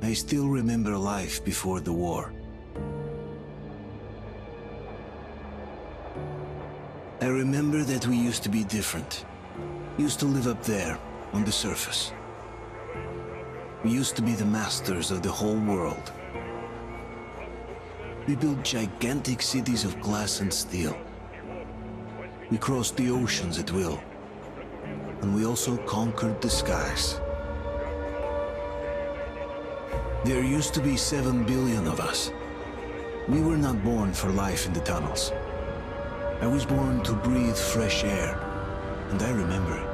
I still remember life before the war. I remember that we used to be different. Used to live up there, on the surface. We used to be the masters of the whole world. We built gigantic cities of glass and steel. We crossed the oceans at will. And we also conquered the skies. There used to be 7 billion of us. We were not born for life in the tunnels. I was born to breathe fresh air, and I remember it.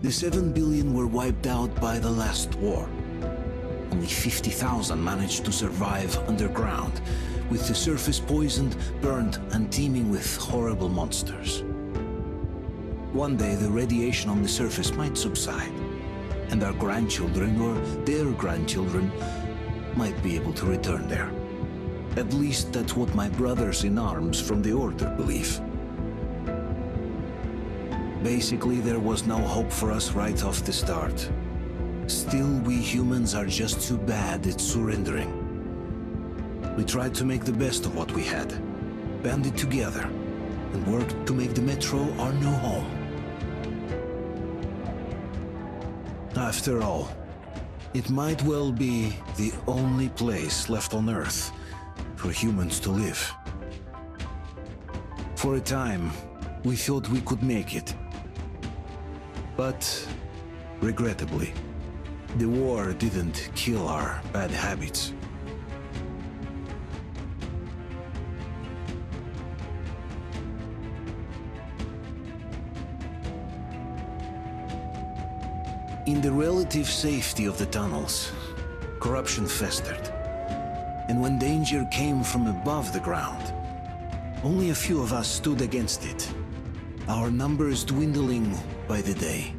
The 7 billion were wiped out by the last war. Only 50,000 managed to survive underground, with the surface poisoned, burned, and teeming with horrible monsters. One day the radiation on the surface might subside, and our grandchildren or their grandchildren might be able to return there. At least that's what my brothers in arms from the Order believe. Basically, there was no hope for us right off the start. Still, we humans are just too bad at surrendering. We tried to make the best of what we had, banded together, and worked to make the Metro our new home. After all, it might well be the only place left on Earth for humans to live. For a time, we thought we could make it. But, regrettably, the war didn't kill our bad habits. In the relative safety of the tunnels, corruption festered. And when danger came from above the ground, only a few of us stood against it, our numbers dwindling by the day.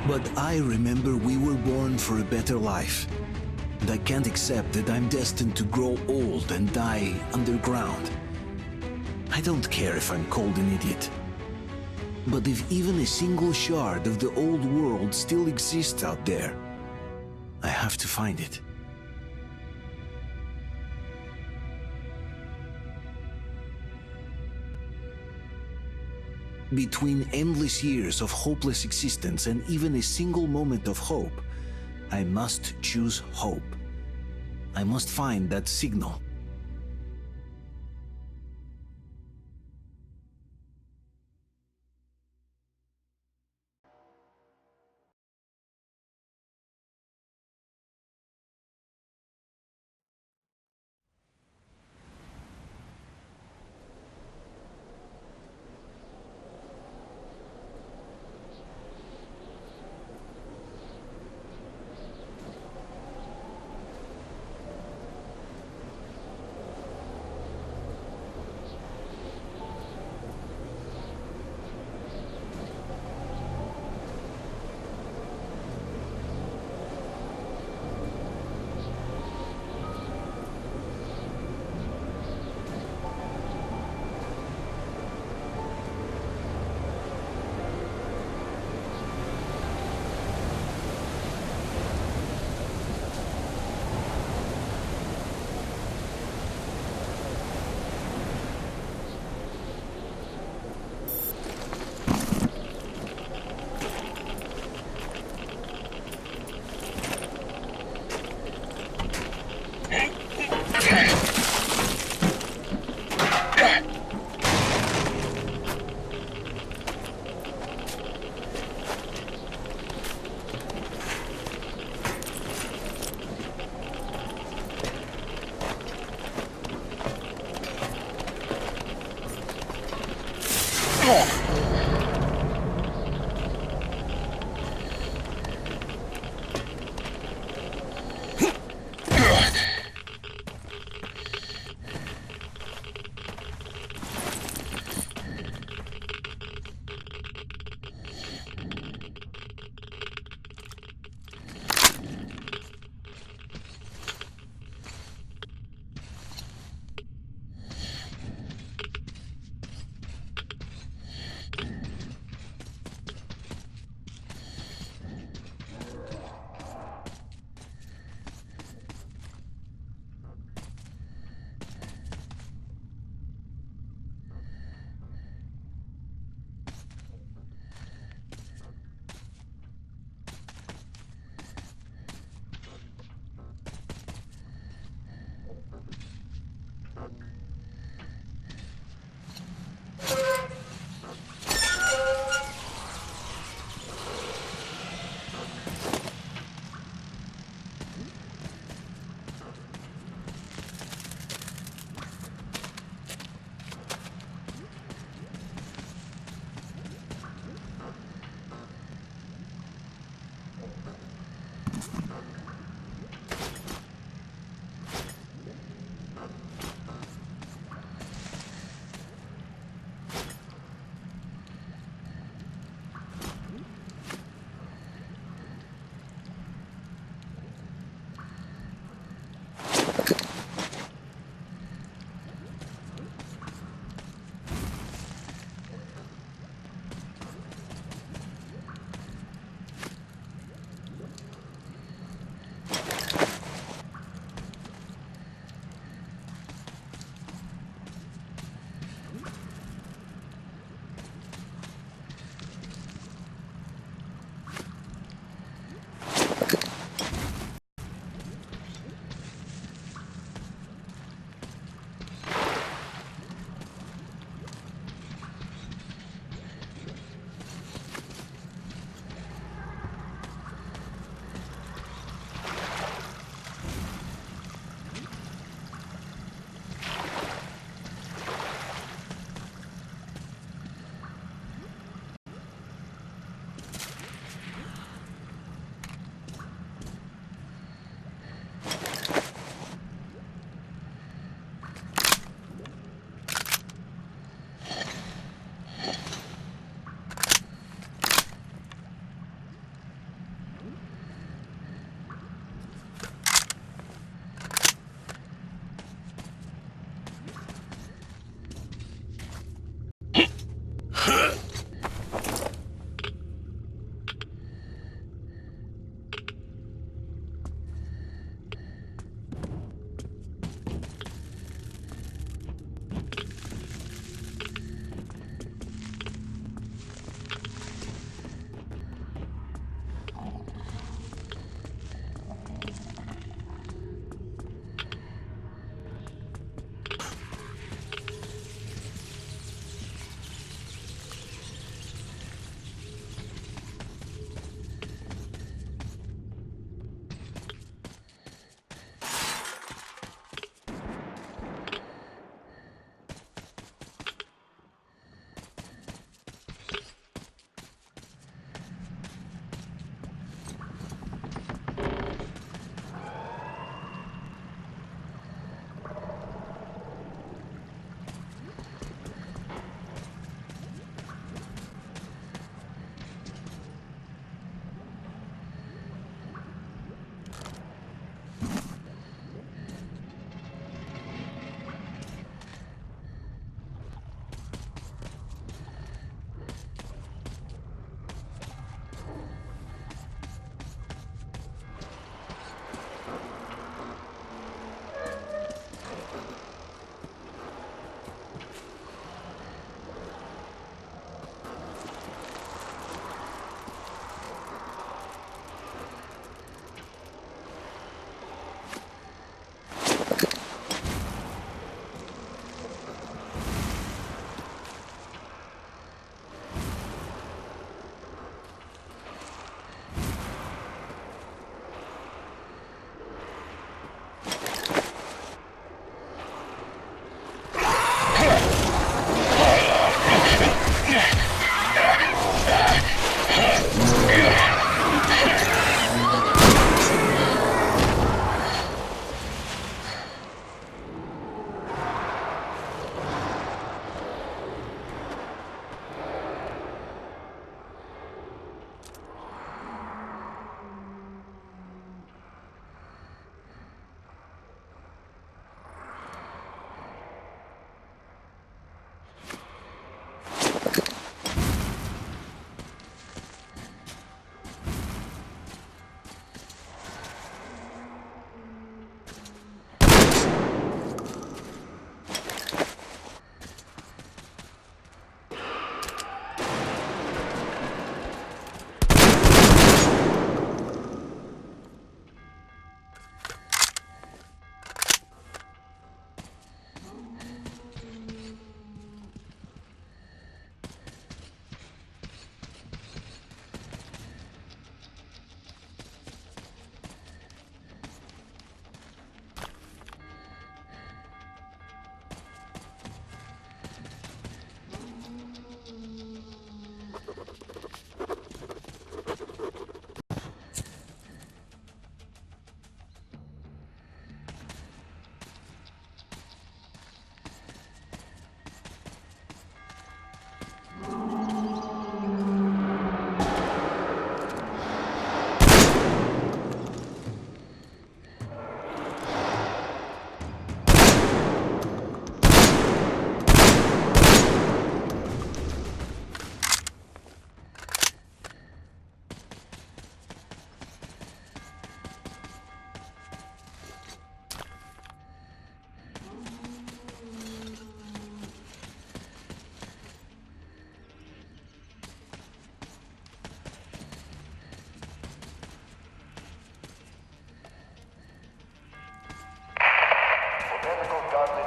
But I remember we were born for a better life, and I can't accept that I'm destined to grow old and die underground. I don't care if I'm called an idiot. But if even a single shard of the old world still exists out there, I have to find it. Between endless years of hopeless existence and even a single moment of hope, I must choose hope. I must find that signal.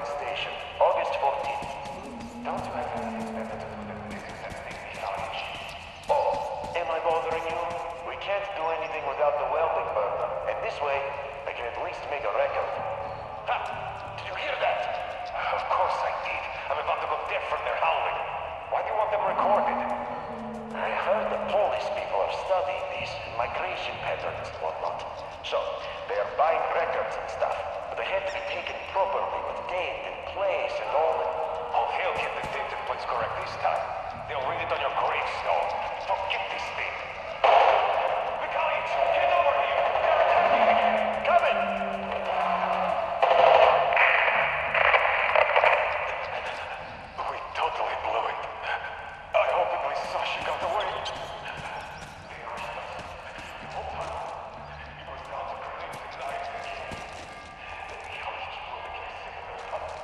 Station, August 14th. Don't you have anything better to do than visit that big mythology? Oh, am I bothering you? We can't do anything without the welding burner, and this way, I can at least make a record. Ha! Did you hear that? Of course I did. I'm about to go deaf from their howling. Why do you want them recorded? I heard the Polish people are studying these migration patterns and whatnot. So, they are buying records and stuff, but they have to be taken properly with date and place and all that. Oh, they'll get the date and place correct this time. They'll read it on your gravestone. Forget this thing. Battalions, get over here! They're attacking again! Coming! We totally blew it. I hope at least Sasha got away. They rushed us. The whole time, it was down to grenades and knives and shit. The archaeologists blew the case in their tunnel.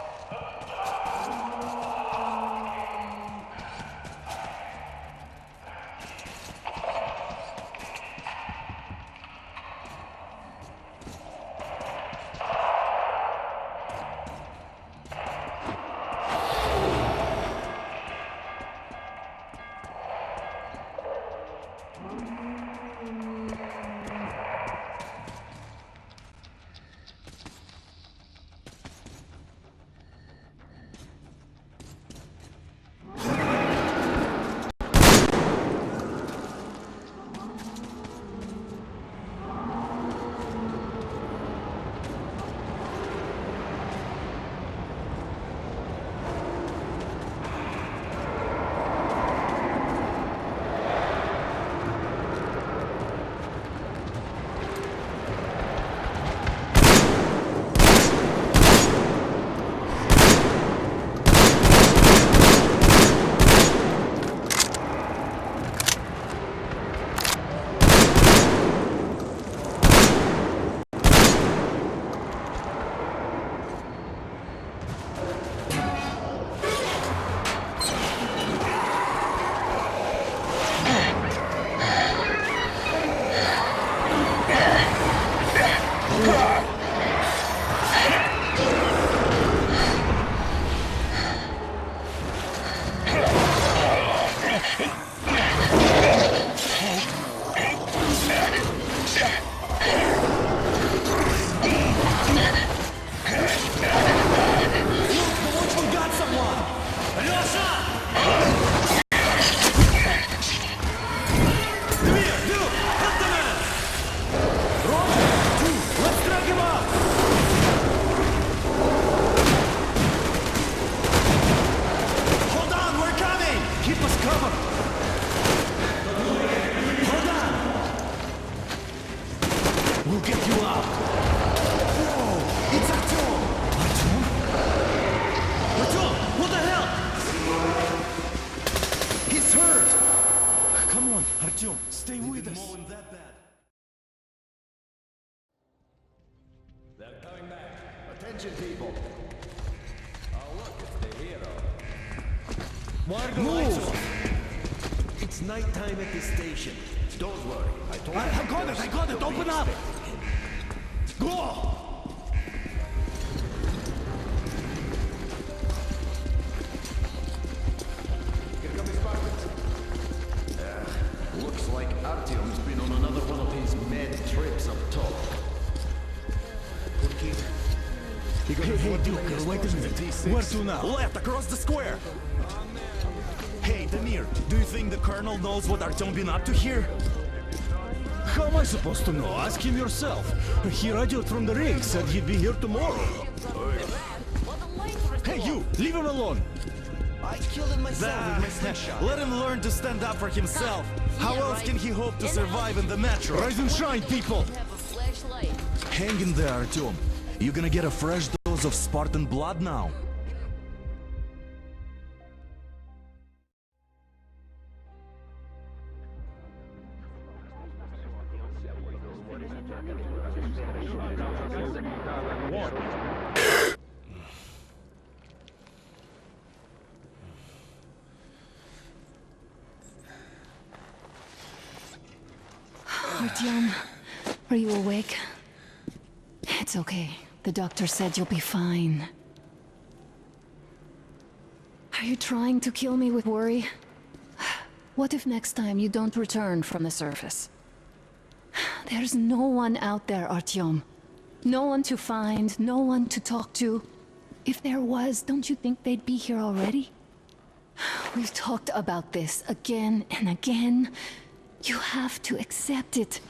Stay with us. They're coming back. Attention, people. Oh, look, it's the hero. Margo, move! It's nighttime at the station. Don't worry. I got it! Open up! Go! Looks like Artyom's been on another one of his mad trips up top. Hey, Duke, wait a minute. Where to now? Left, across the square! Hey, Damir, do you think the Colonel knows what Artyom been up to here? How am I supposed to know? Ask him yourself. He radioed from the rig, said he'd be here tomorrow. Hey, you! Leave him alone! I killed him myself with my slingshot. Let him learn to stand up for himself. How else can he hope to survive in the metro? Rise and shine, people! Hang in there, Artyom. You're gonna get a fresh dose of Spartan blood now. Artyom, are you awake? It's okay. The doctor said you'll be fine. Are you trying to kill me with worry? What if next time you don't return from the surface? There's no one out there, Artyom. No one to find, no one to talk to. If there was, don't you think they'd be here already? We've talked about this again and again. You have to accept it.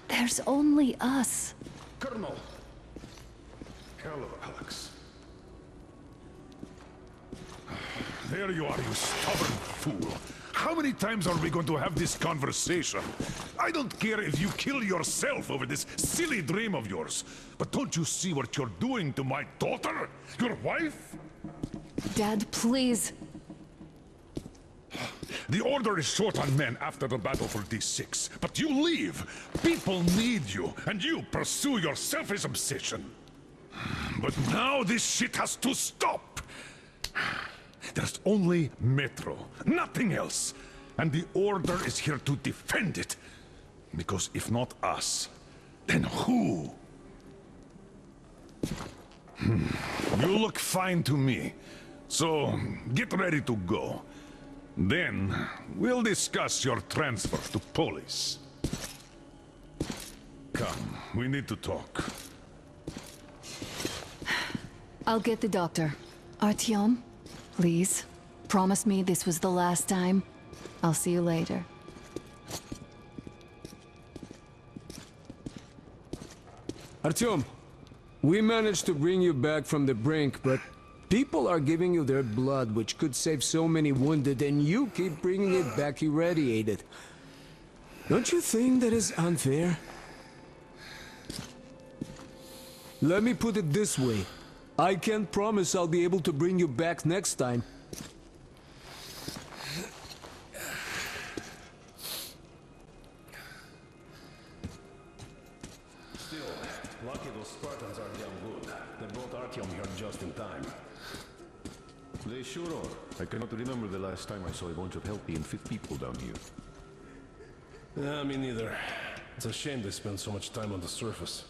There's only us. Colonel! Hello, Alex. There you are, you stubborn fool. How many times are we going to have this conversation? I don't care if you kill yourself over this silly dream of yours. But don't you see what you're doing to my daughter? Your wife? Dad, please. The Order is short on men after the battle for D6, but you leave. People need you, and you pursue your selfish obsession. But now this shit has to stop. There's only Metro, nothing else. And the Order is here to defend it. Because if not us, then who? You look fine to me. So, get ready to go. Then, we'll discuss your transfer to police. Come, we need to talk. I'll get the doctor. Artyom, please, promise me this was the last time. I'll see you later. Artyom, we managed to bring you back from the brink, but people are giving you their blood, which could save so many wounded, and you keep bringing it back irradiated. Don't you think that is unfair? Let me put it this way. I can't promise I'll be able to bring you back next time. Still, lucky those Spartans are damn good. They brought Artyom here just in time. They sure are. I cannot remember the last time I saw a bunch of healthy and fit people down here. Yeah, me neither. It's a shame they spend so much time on the surface.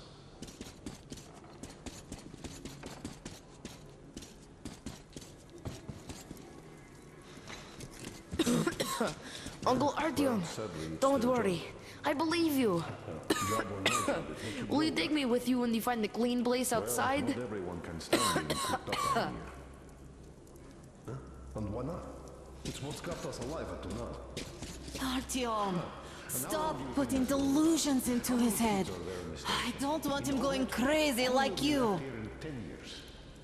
Uncle Artyom, don't worry. I believe you. Will you take me with you when you find the clean place outside? Not everyone can stand being cooped up down here. And why not? It's what's kept us alive up to now. Artyom, stop putting delusions into his head. I don't want him going crazy like you.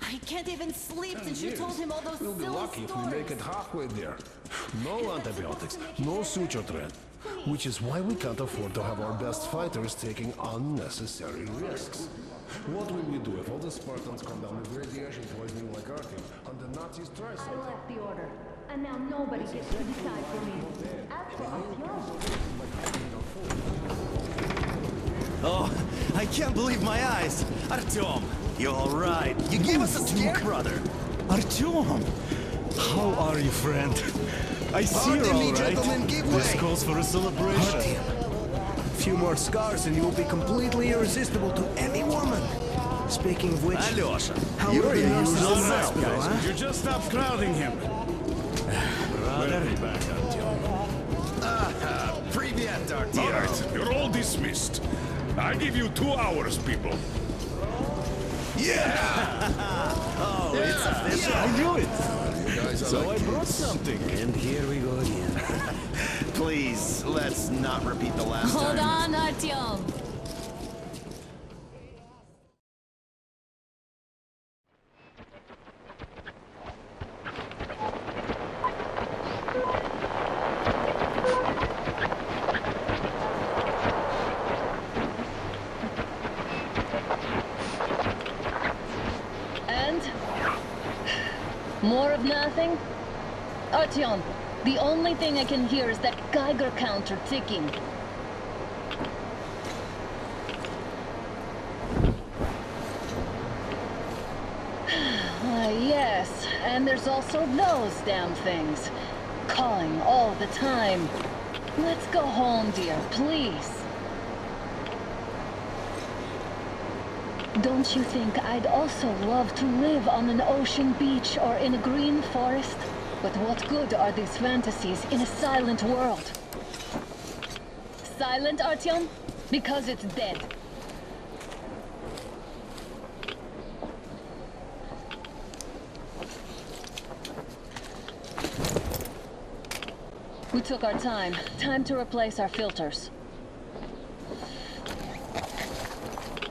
I can't even sleep since you told him all those We'll be silly lucky if we stories. make it halfway there. No antibiotics, no suture thread. Which is why we can't afford to have our best fighters taking unnecessary risks. What will we do if all the Spartans come down with radiation poisoning like Artyom, and the Nazis try something? I left the order, and now nobody gets to decide for me. As for Artyom... Oh, I can't believe my eyes! Artyom, you're alright. You gave us a scare, brother. Artyom, how are you, friend? I see you're Pardon me, alright. gentlemen, give This way. calls for a celebration. A few more scars and you will be completely irresistible to any woman. Speaking of which, Alyosha, how you're are the the nurses usual in the now, hospital, guys. huh? You just stop crowding him. Brother. Back, Artyom. Привет, All Artyom. right, you're all dismissed. I give you 2 hours, people. Yeah! Oh, it's official. I knew it. So I brought something. And here we go again. Please, let's not repeat the last Hold time. on, Artyom. And? More of nothing? Artyom, the only thing I can hear is that Geiger counter ticking. Yes, and there's also those damn things. Calling all the time. Let's go home, dear, please. Don't you think I'd also love to live on an ocean beach or in a green forest? But what good are these fantasies in a silent world? Silent, Artyom? Because it's dead. We took our time. Time to replace our filters.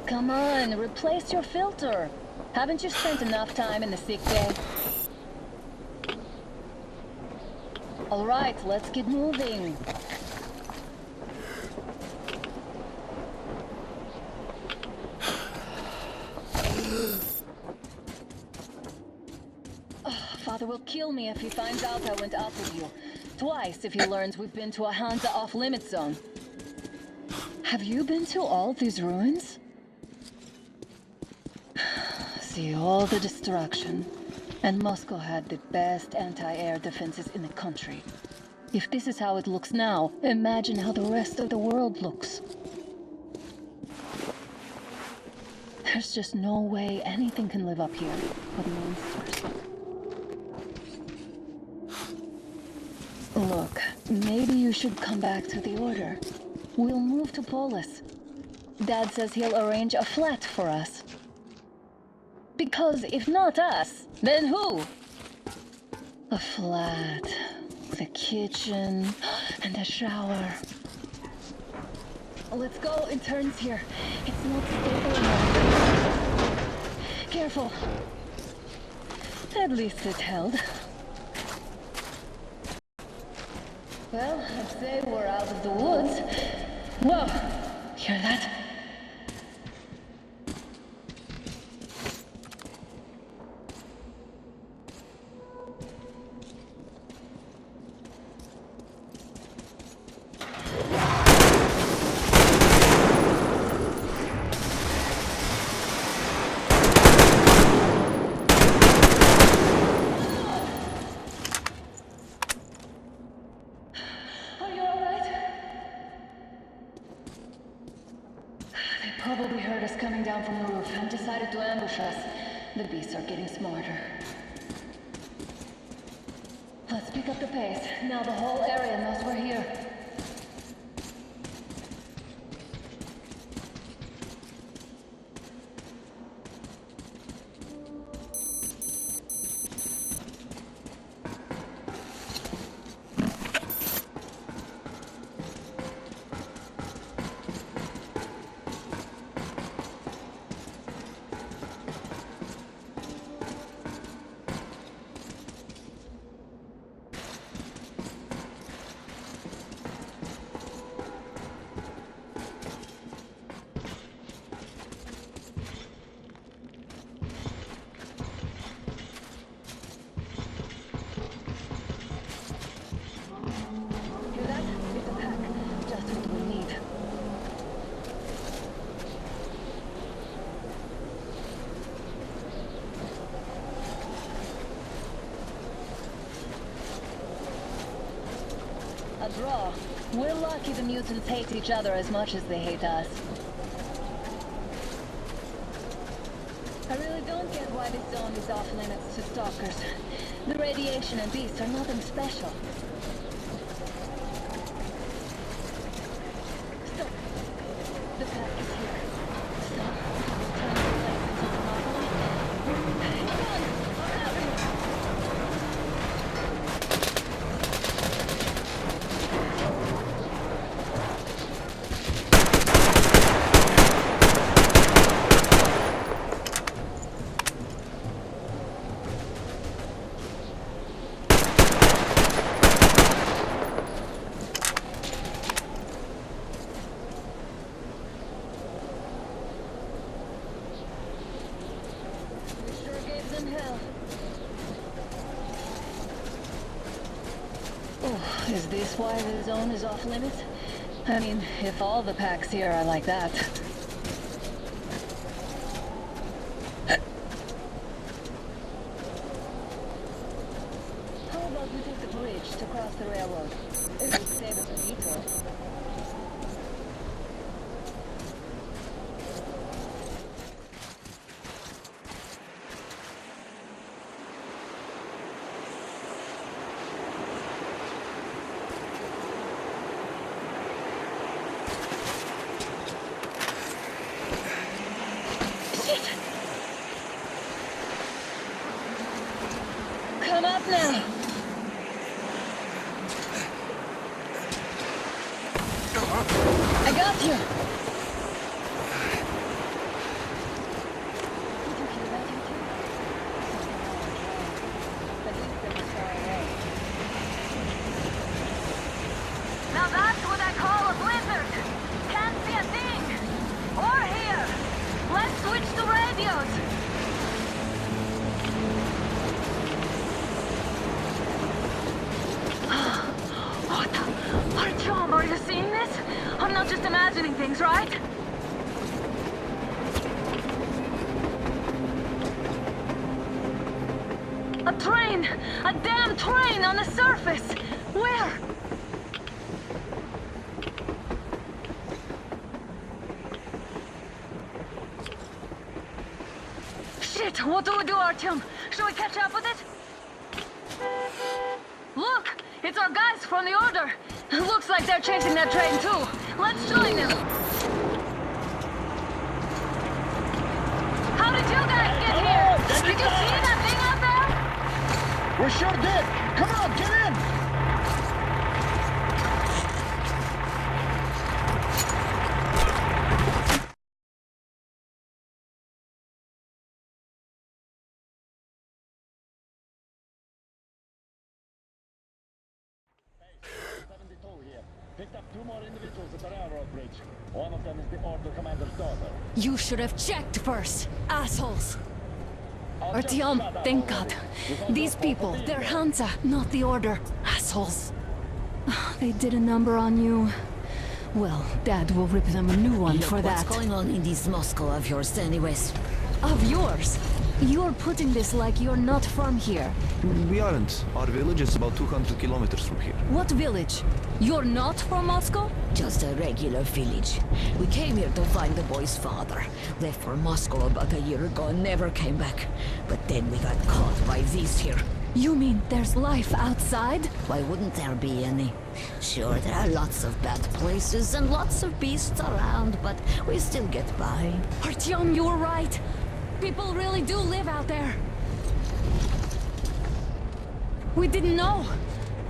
Come on, replace your filter. Haven't you spent enough time in the sick bay? All right, let's get moving. Father will kill me if he finds out I went out with you. Twice if he learns we've been to a Hansa off-limit zone. Have you been to all these ruins? See all the destruction. And Moscow had the best anti-air defenses in the country. If this is how it looks now, imagine how the rest of the world looks. There's just no way anything can live up here but monsters. Look, maybe you should come back to the Order. We'll move to Polis. Dad says he'll arrange a flat for us. Because if not us, then who? A flat with a kitchen and a shower. Let's go, it turns here. It's not stable enough. Careful. At least it held. Well, I'd say we're out of the woods. Whoa! Hear that? Probably heard us coming down from the roof and decided to ambush us. The beasts are getting smarter. Let's pick up the pace. Now the whole area knows we're here. A draw. We're lucky the mutants hate each other as much as they hate us. I really don't get why this zone is off limits to stalkers. The radiation and beasts are nothing special. Stop. The path is here. Stop. Turn the light into the monopoly. Come on! Hurry! Oh, is this why the zone is off limits? I mean, if all the packs here are like that. How about we take the bridge to cross the railroad? It would save us a detour. Come up now. I got you. Now that's what I call a blizzard. Can't see a thing. Or hear. Let's switch to radios. Artyom, are you seeing this? I'm not just imagining things, right? A train! A damn train on the surface! Where? Shit! What do we do, Artyom? Should we catch up with it? Look! It's our guys from the Order! Looks like they're chasing that train too! Let's join them! How did you guys get here? Did you see that thing out there? We sure did! Come on, get in! Picked up 2 more individuals at the railroad bridge. One of them is the Order commander's daughter. You should have checked first, assholes! Artyom, thank God. These people, they're Hansa, not the Order. Assholes. They did a number on you. Well, Dad will rip them a new one for that. What's going on in this Moscow of yours anyways? Of yours? You're putting this like you're not from here. We aren't. Our village is about 200 kilometers from here. What village? You're not from Moscow? Just a regular village. We came here to find the boy's father. Left for Moscow about a year ago and never came back. But then we got caught by these here. You mean there's life outside? Why wouldn't there be any? Sure, there are lots of bad places and lots of beasts around, but we still get by. Artyom, you were right. People really do live out there. We didn't know.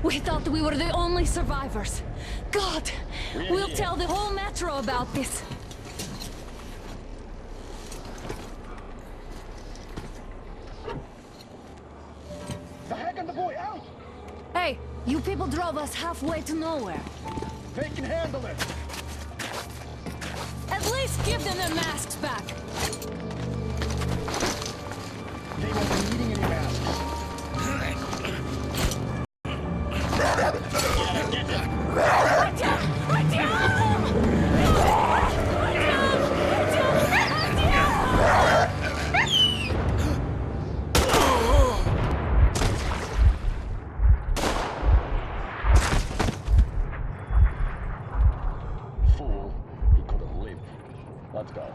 We thought we were the only survivors. God, we'll tell the whole metro about this. The heck and the boy out! Hey, you people drove us halfway to nowhere. They can handle it. At least give them their masks back. They won't be needing any masks. Fool. He could have lived. Let's go.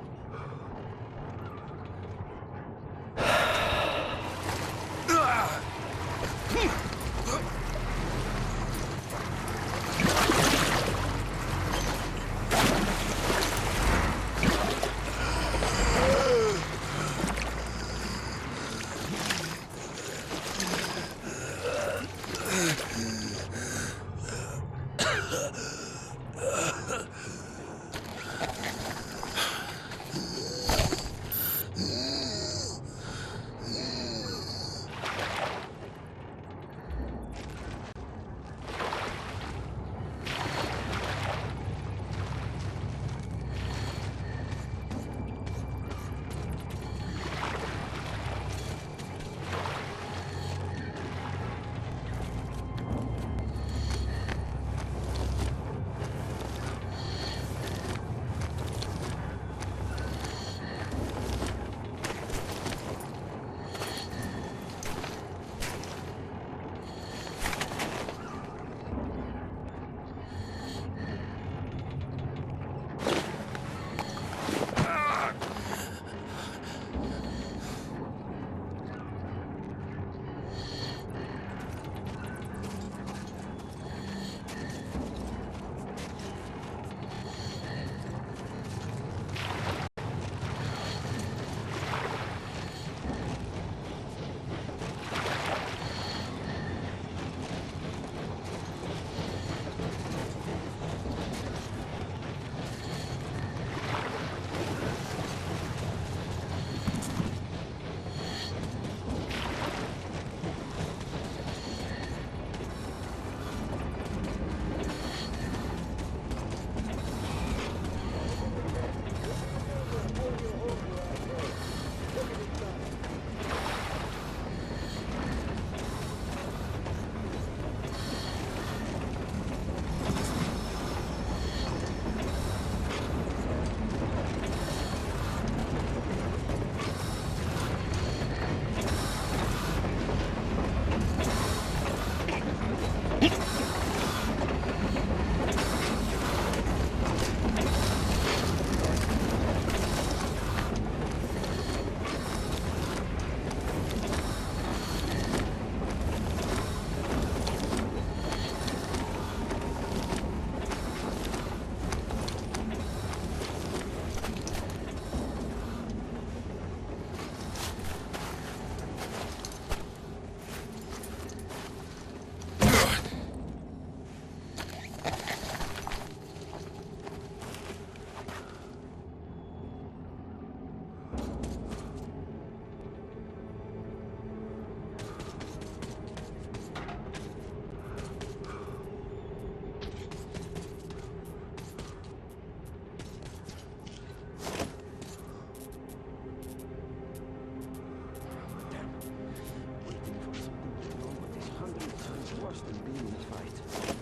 trust in being fight.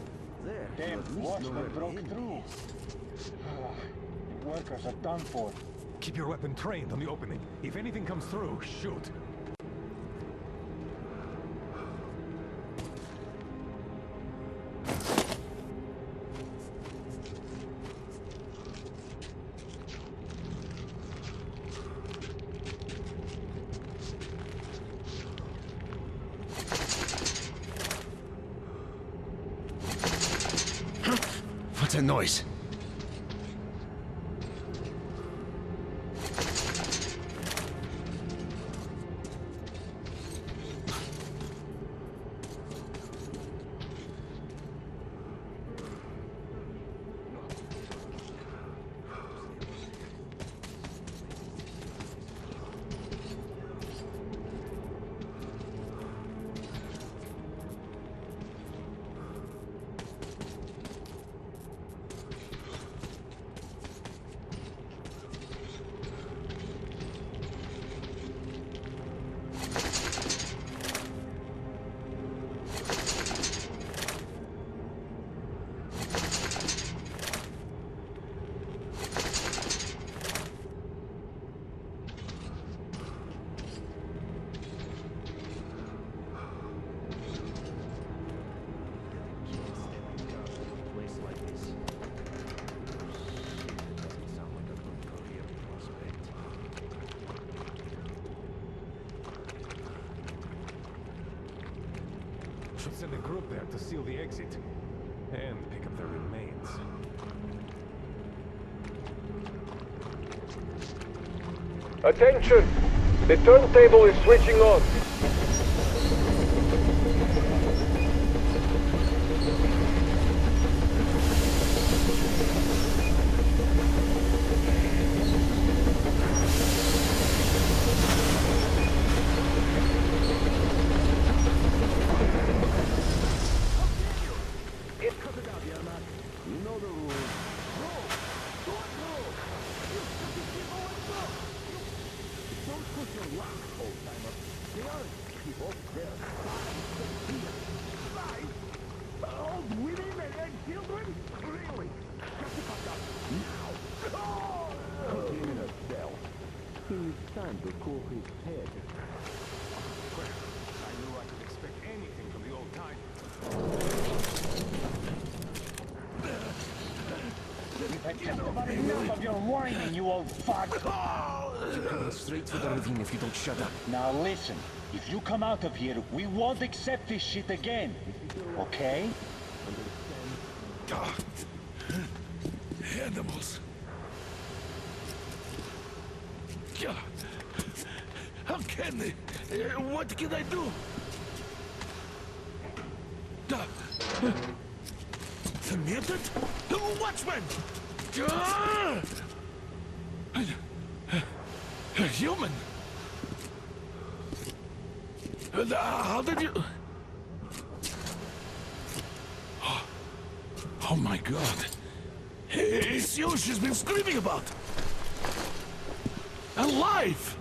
There, you Damn at least know watchman where broke the enemy through. is. The workers are done for. Keep your weapon trained on the opening. If anything comes through, shoot. What's that noise? Should send a group there to seal the exit and pick up their remains. Attention! The turntable is switching on. Time to cool his head. Well, I knew I could expect anything from the old time. I've just about enough of your whining, you old fuck! You're coming straight for the ravine if you don't shut up. Now listen, if you come out of here, we won't accept this shit again. Okay? Animals. How can they? What can I do? The mutant? The watchman! A human? How did you... Oh my god. It's you she's been screaming about. Alive!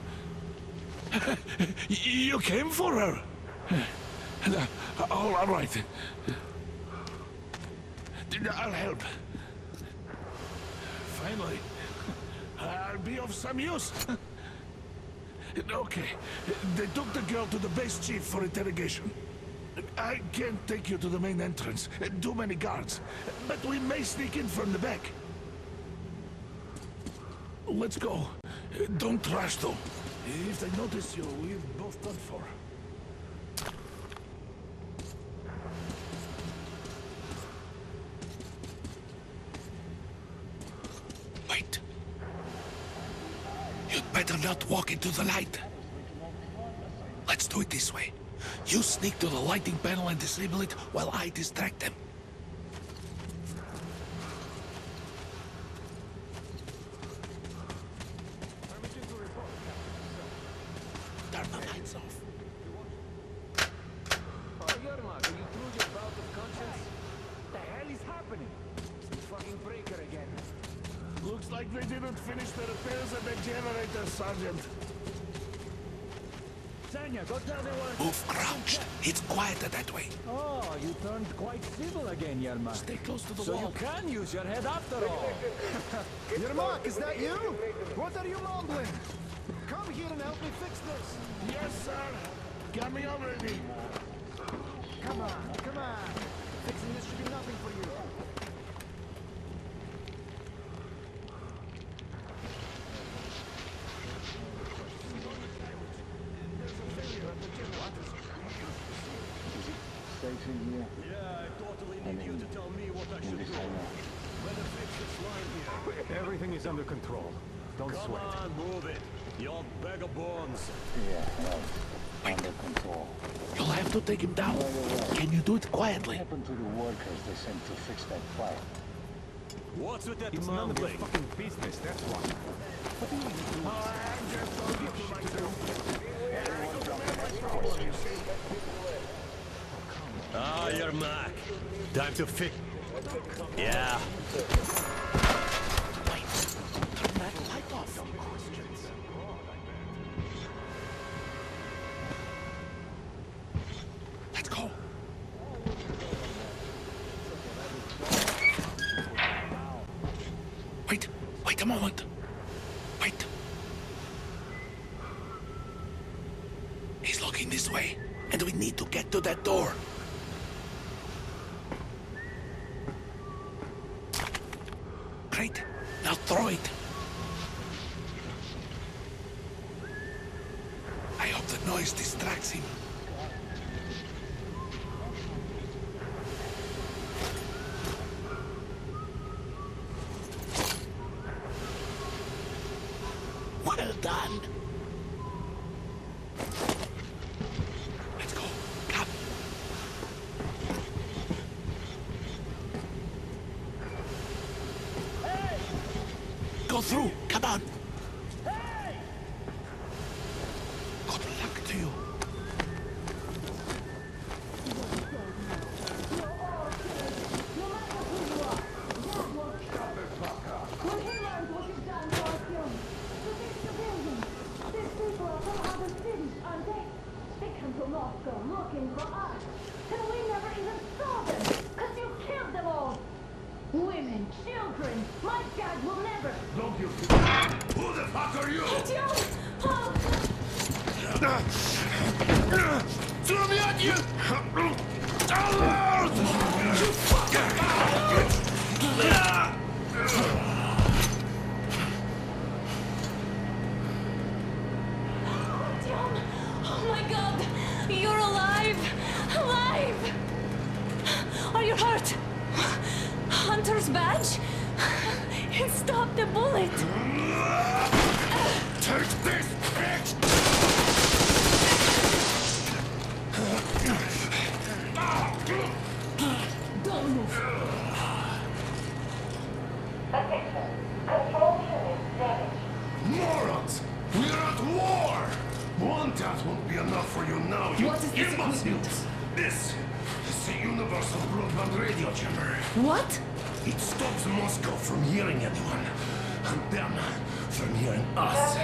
You came for her. All right. I'll help. Finally, I'll be of some use. Okay, they took the girl to the base chief for interrogation. I can't take you to the main entrance. Too many guards. But we may sneak in from the back. Let's go. Don't rush, though. If they notice you, we're both done for. Wait. You'd better not walk into the light. Let's do it this way. You sneak to the lighting panel and disable it while I distract them. Turn the lights off. Oh, Yermak, are you through your bout of conscience? What the hell is happening? Some fucking breaker again. Looks like they didn't finish the repairs at the generator, Sergeant. Sam, Tanya, go tell the workers. Move crouched. It's quieter that way. Oh, you turned quite civil again, Yermak. Stay close to the so wall. you can use your head after all. Yermak, is that you? What are you mumbling? Come here and help me fix this. Yes, sir. Got me already. Come on, come on. Fixing this should be nothing for you. Yeah, I totally need you to tell me what I should do. Better fix this line here. Everything is under control. Don't Come sweat. on, move it. You old bag of bones. Under control. You'll have to take him down. Can you do it quietly? What happened to the workers they sent to fix that fire? What's with that It's none of your mumbling? fucking business, that's why. Ah, you're Mac. Time to fix. Yeah. Wait, turn that light off. Let's go. Wait a moment. Wait. He's looking this way, and we need to get to that door. Great. Now throw it. I hope the noise distracts him. Well done. Let's go. Come. Go through. Come on. Good luck to you. Looking for us, and we never even saw them, because you killed them all. Women, children, my dad will never. Don't you? Who the fuck are you? Throw me at you! You Oh my god! You're alive! Alive! Are you hurt? Hunter's badge? It stopped the bullet! Take this, bitch! Don't move. Attention. Control unit damaged. Morons! We're at war! One task won't be enough for you now, you What is this imbeciles! This is the universal broadband radio jammer. What? It stops Moscow from hearing anyone, and them from hearing us.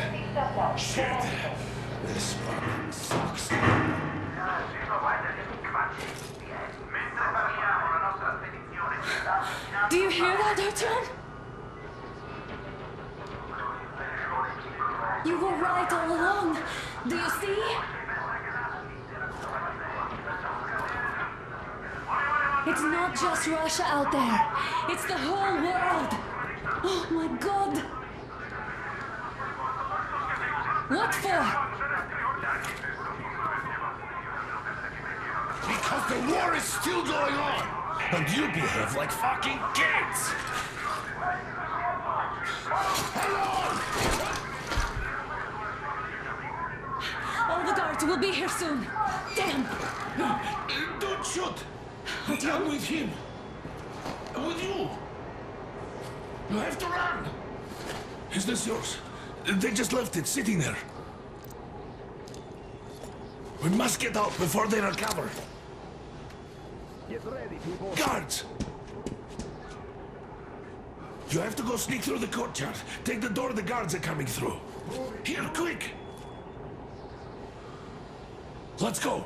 Shit! This fucking sucks. Do you hear that, Artyom? You were right all along. Do you see? It's not just Russia out there. It's the whole world. Oh my god. What for? Because the war is still going on, and you behave like fucking kids! All the guards will be here soon. Damn. Don't shoot! I'm with him. With you. You have to run. Is this yours? They just left it sitting there. We must get out before they recover. Get ready, people. Guards! You have to go sneak through the courtyard. Take the door the guards are coming through. Here, quick! Let's go.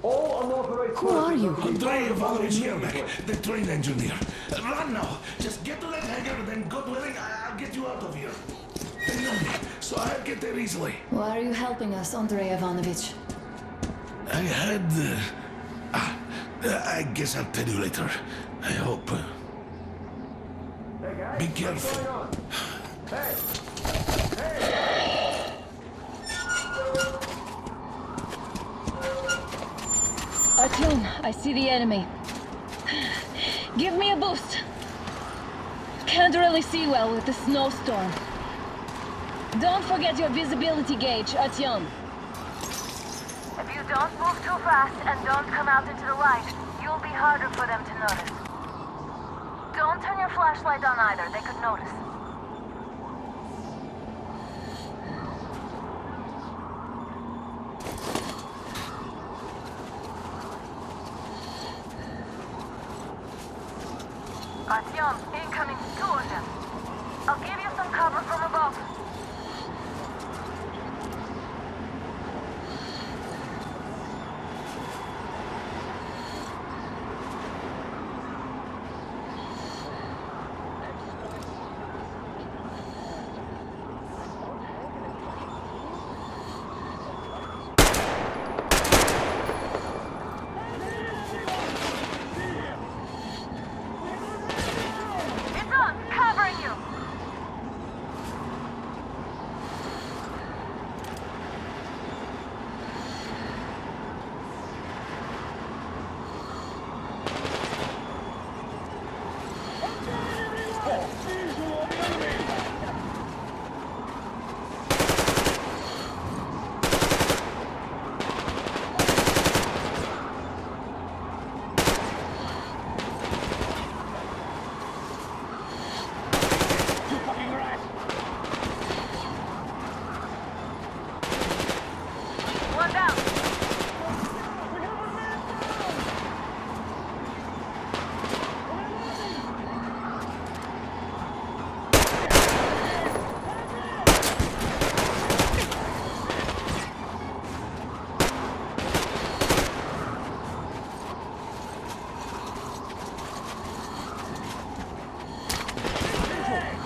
Who are you? Andrei Ivanovich Yermak, the train engineer. Run now. Just get to that hangar, then God willing, I'll get you out of here. They know me, so I'll get there easily. Why are you helping us, Andrei Ivanovich? I had... I guess I'll tell you later. I hope. Be careful. Artyom, I see the enemy. Give me a boost. Can't really see well with the snowstorm. Don't forget your visibility gauge, Artyom. If you don't move too fast and don't come out into the light, you'll be harder for them to notice. Don't turn your flashlight on either, they could notice. Artyom, incoming, 2 of them. I'll give you some cover from above.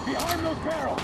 Behind those barrels!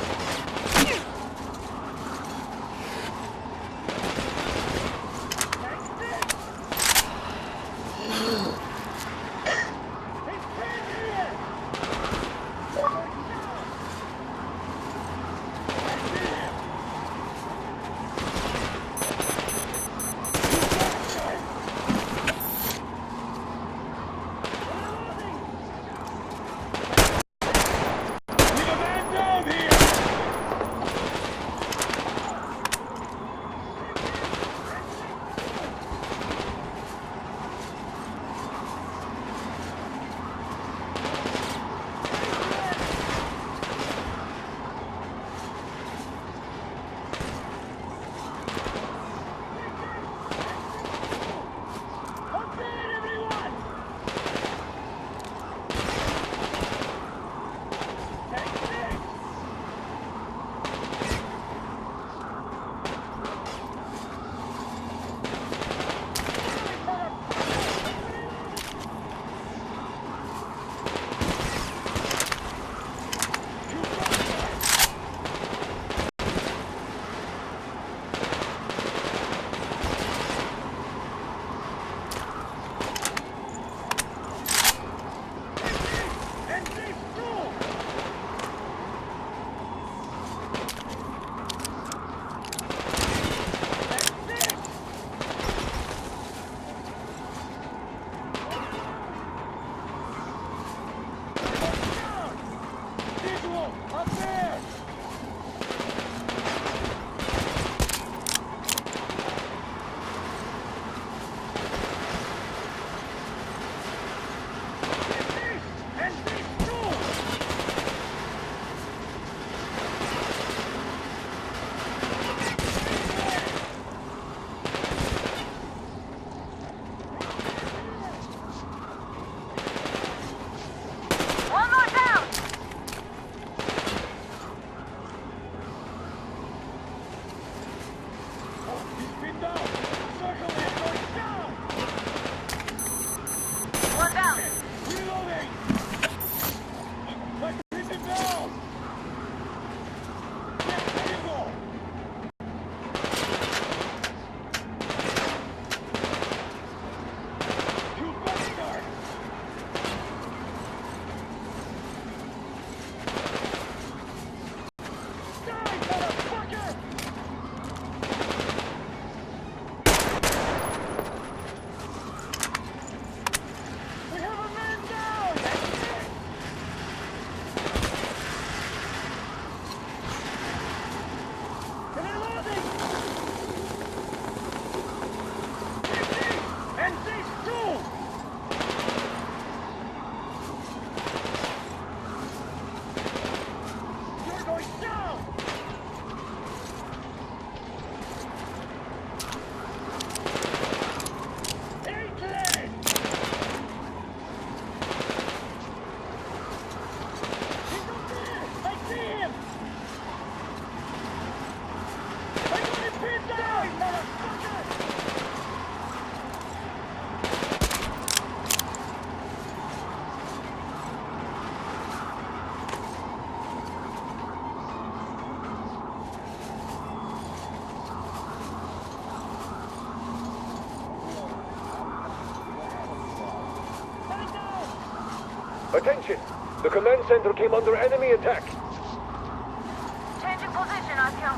Attention! The command center came under enemy attack. Changing position, Artyom.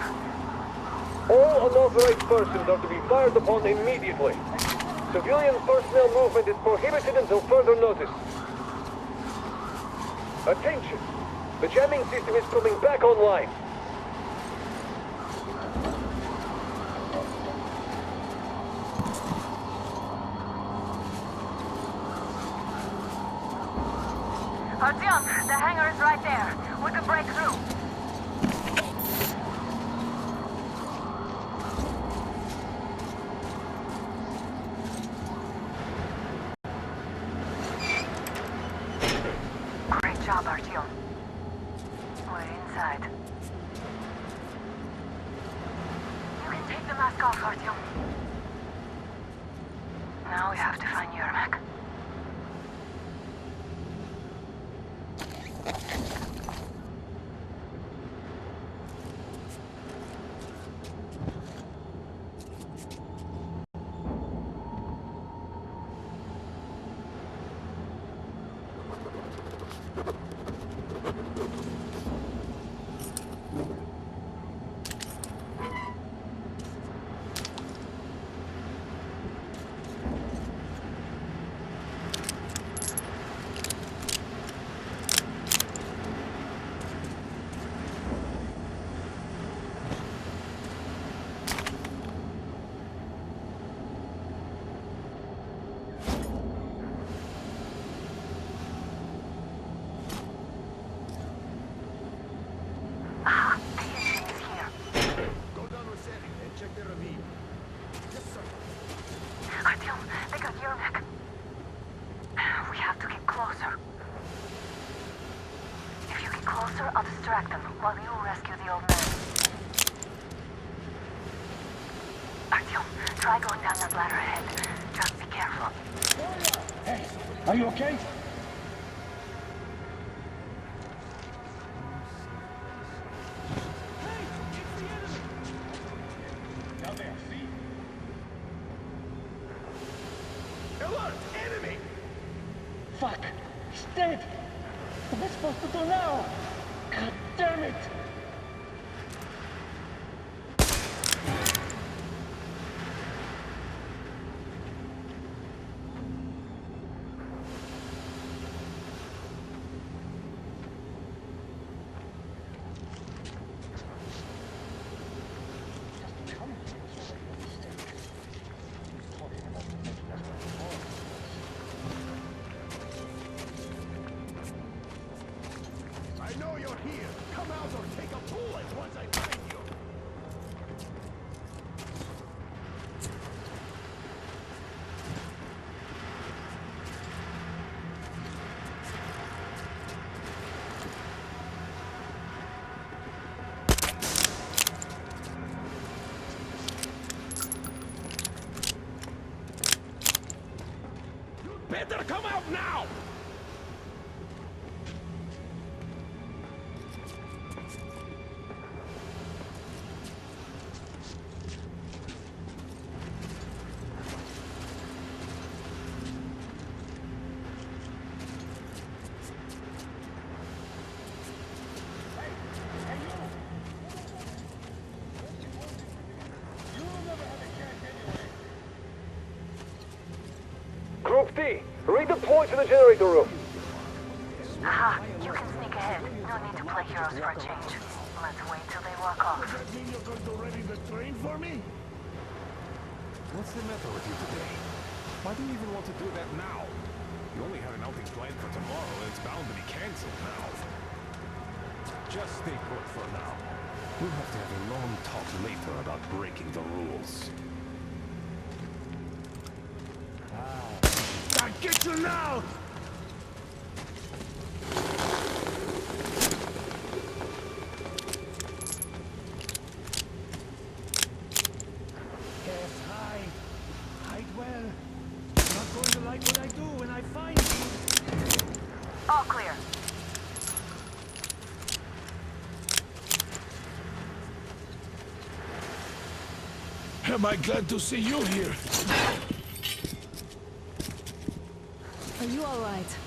All unauthorized persons are to be fired upon immediately. Civilian personnel movement is prohibited until further notice. Attention! The jamming system is coming back online. Artyom, the hangar is right there. We can break through. Great job, Artyom. We're inside. You can take the mask off, Artyom. Now we have to find Yermak. Artyom, they got Yermak. We have to get closer. If you get closer, I'll distract them while you rescue the old man. Artyom, try going down that ladder ahead. Just be careful. Hey, are you okay? Fuck! He's dead! What am I supposed to do now? God damn it! I know you're here. Come out or take a bullet once I find you. You better come out now! Group D, redeploy to the generator room. Aha, you can sneak ahead. No need to play heroes for a change. Let's wait till they walk off. Does that mean you're going to ready the train for me? What's the matter with you today? Why do you even want to do that now? You only had an outing planned for tomorrow, and it's bound to be cancelled now. Just stay put for now. We'll have to have a long talk later about breaking the rules. I get you now! Yes, hide. Hide well. I'm not going to like what I do when I find you. All clear. Am I glad to see you here? Are you all right?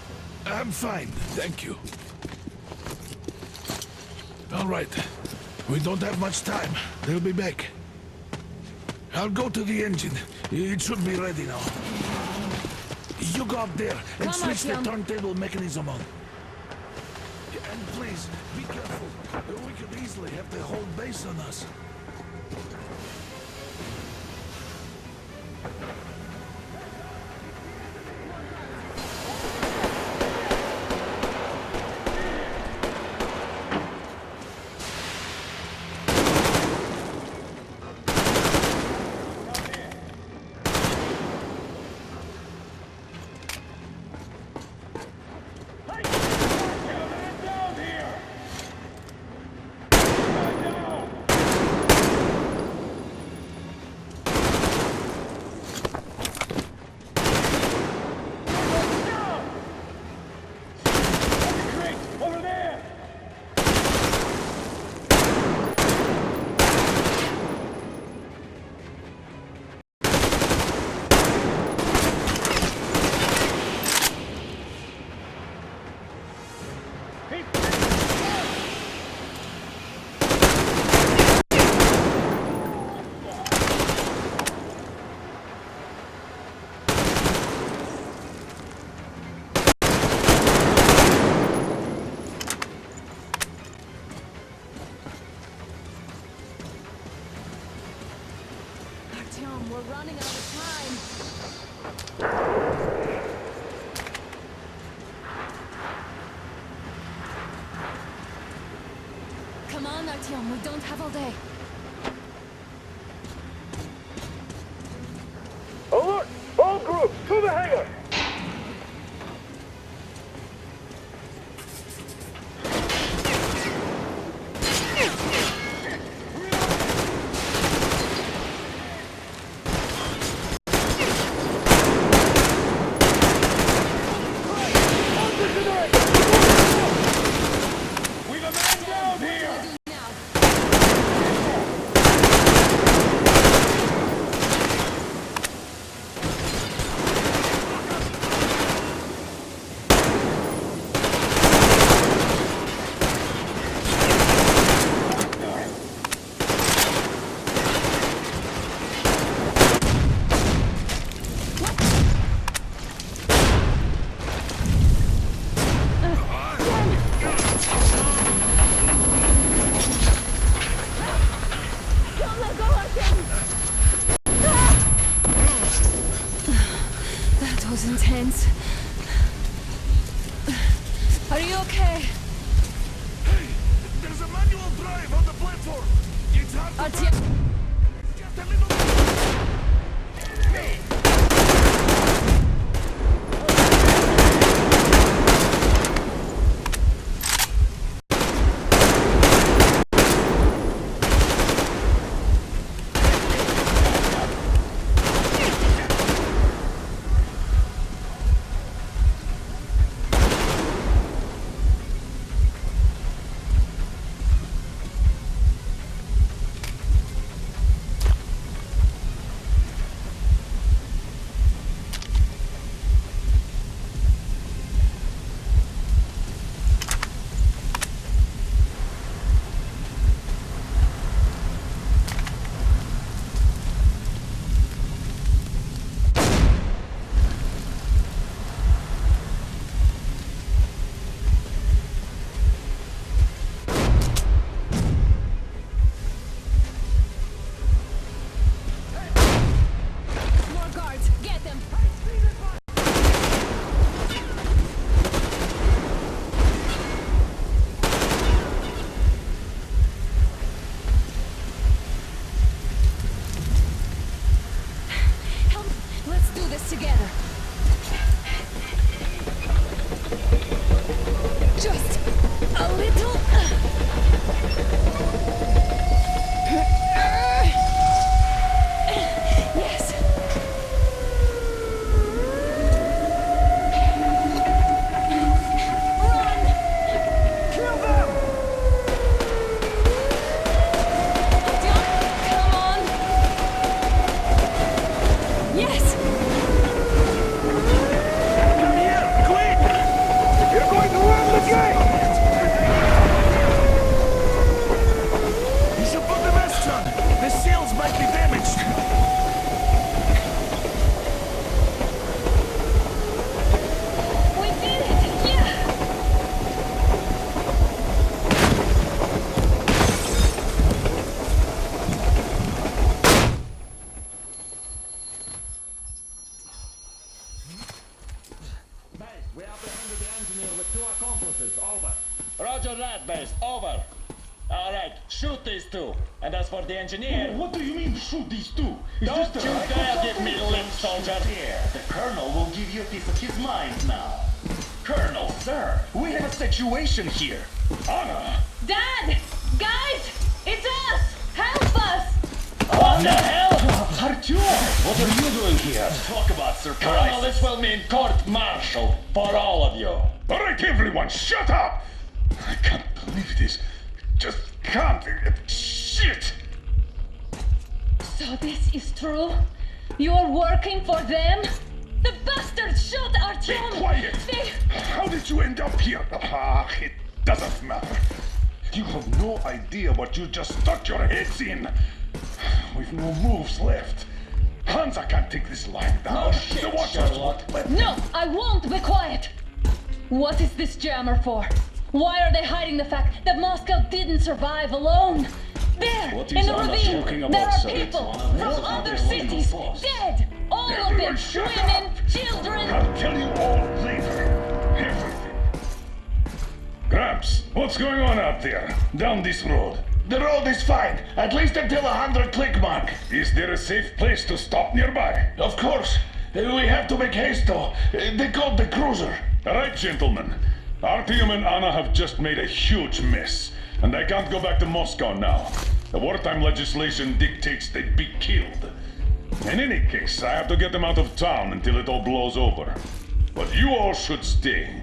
I'm fine, thank you. All right. We don't have much time. They'll be back. I'll go to the engine. It should be ready now. You go up there and switch the turntable mechanism on. And please, be careful. We could easily have the whole base on us. We're running out of time. Come on, Artyom, we don't have all day. Alert! All groups, to the hangar! That was intense. Are you okay? Hey! There's a manual drive on the platform! It's hard to just a little We apprehended the engineer with 2 accomplices. Over. Roger that, base. Over. All right, shoot these 2. And as for the engineer... What do you mean, shoot these 2? Don't you dare give me lip, soldier. Here, the Colonel will give you a piece of his mind now. Colonel, sir, we have a situation here. Anna! Dad! Guys! It's us! Help us! What the hell? Artyom, what are you doing here? Talk about surprise. Colonel, this will mean court-martial for all of you. All right, everyone, shut up! I can't believe this. Just can't. Shit! So this is true? You're working for them? The bastards shot Artyom! Be quiet! How did you end up here? It doesn't matter. You have no idea what you just stuck your heads in. We've no moves left. Hansa can't take this lying down. No shit, the Watchers Sherlock. won't let No, I won't be quiet! What is this jammer for? Why are they hiding the fact that Moscow didn't survive alone? There, What in is the Anna ravine, talking about, there are sir? people It's one of from those other other cities, wonderful boss. dead! All of them, shut women, children! I'll tell you all later. Everything. Gramps, what's going on out there? Down this road? The road is fine, at least until 100 click mark. Is there a safe place to stop nearby? Of course. We have to make haste though. They called the cruiser. All right, gentlemen. Artyom and Anna have just made a huge mess, and I can't go back to Moscow now. The wartime legislation dictates they be killed. In any case, I have to get them out of town until it all blows over. But you all should stay.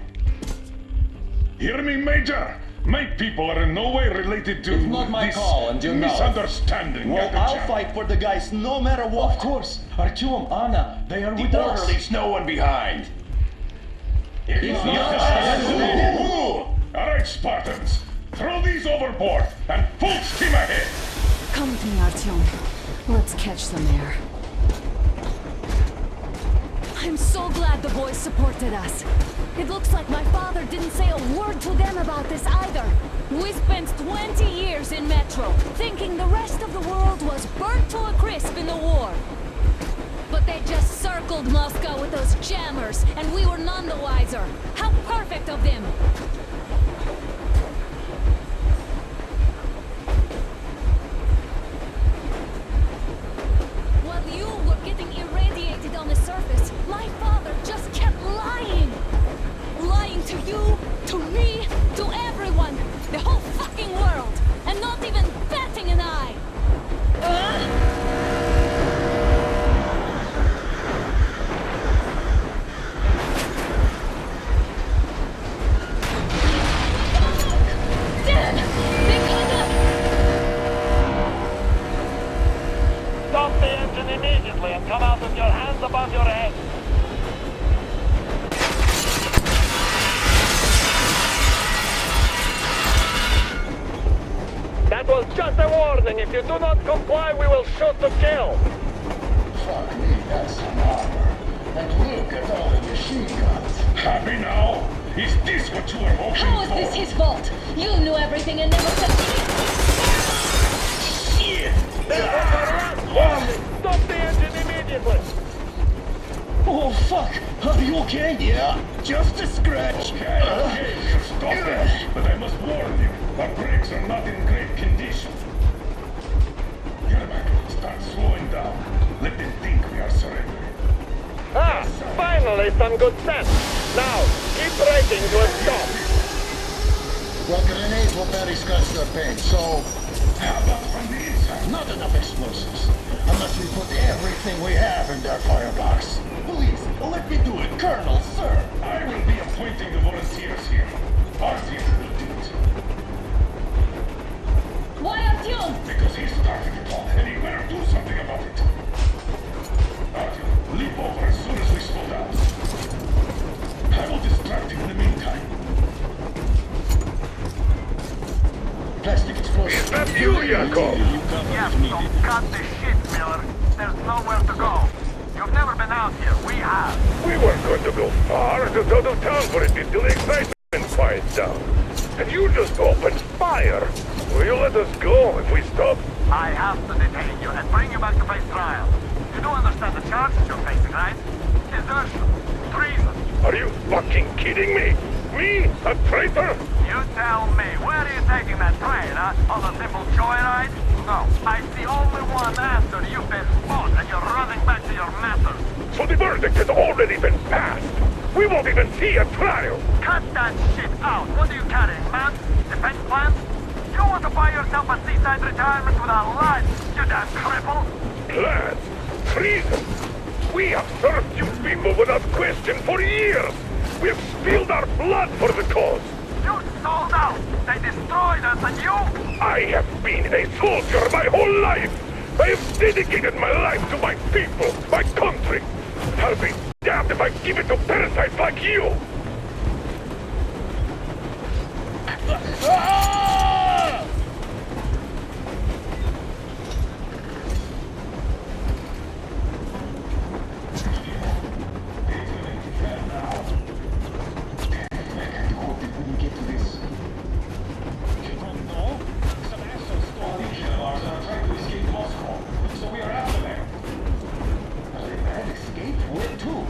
Hear me, Major? My people are in no way related to It's not my this call, and you know it. misunderstanding. Well, at the I'll camp. fight for the guys no matter what. Of course. Artyom, Anna, they are with The us. orderlies, no one behind. All right, Spartans. Throw these overboard and full steam ahead. Come with me, Artyom. Let's catch some air. I'm so glad the boys supported us. It looks like my father didn't say a word to them about this either. We spent 20 years in Metro, thinking the rest of the world was burnt to a crisp in the war. But they just circled Moscow with those jammers, and we were none the wiser. How perfect of them! While you were getting irradiated on the surface, my father just kept lying! Lying to you, to me, to everyone! The whole fucking world! And not even batting an eye! Dad! They caught up! Stop the engine immediately and come out with your hands above your head. That was just a warning. If you do not comply, we will shoot to kill. Fuck me, that's some armor. And look at all the machine guns. Happy now? Is this what you were hoping How is for? this his fault? You knew everything and never said Shit! Warning! Stop the engine immediately. Oh, fuck! Are you okay? Yeah, just a scratch. Okay, we'll stop it. But I must warn you, our brakes are not in great condition. Yermak, start slowing down. Let them think we are surrendering. Ah, finally some good sense. Now, keep braking to a stop. Well, grenades will barely scratch their paint, so... How about from the inside? Not enough explosives. Unless we put everything we have in their firebox. Please, let me do it, Colonel, sir. I will be appointing the volunteers here. Artyom will do it. Why Artyom? Because he started it all, and he better do something about it. Artyom, leap over as soon as we slow down. I will distract him in the meantime. Plastic explosive. Is that you, Yakov? Yes, so cut the shit, Miller. There's nowhere to go. You've never been out here. We have. We weren't going to go far, just out of town for a bit till the excitement quiets down. And you just opened fire. Will you let us go if we stop? I have to detain you and bring you back to face trial. You do understand the charges you're facing, right? Desertion, treason. Are you fucking fucking kidding me? Me? A traitor? You tell me, where are you taking that train, huh? On a simple joyride? No, I see only one answer. You've been spotted and you're running back to your masters. So the verdict has already been passed. We won't even see a trial. Cut that shit out. What are you carrying, man? Defense plans? You want to buy yourself a seaside retirement without life, you damn cripple? Plans? Treason? We have served you people without question for years. We have spilled our blood for the cause. You sold out. They destroyed us and you... I have been a soldier my whole life. I have dedicated my life to my people, my country. I'll be damned if I give it to parasites like you.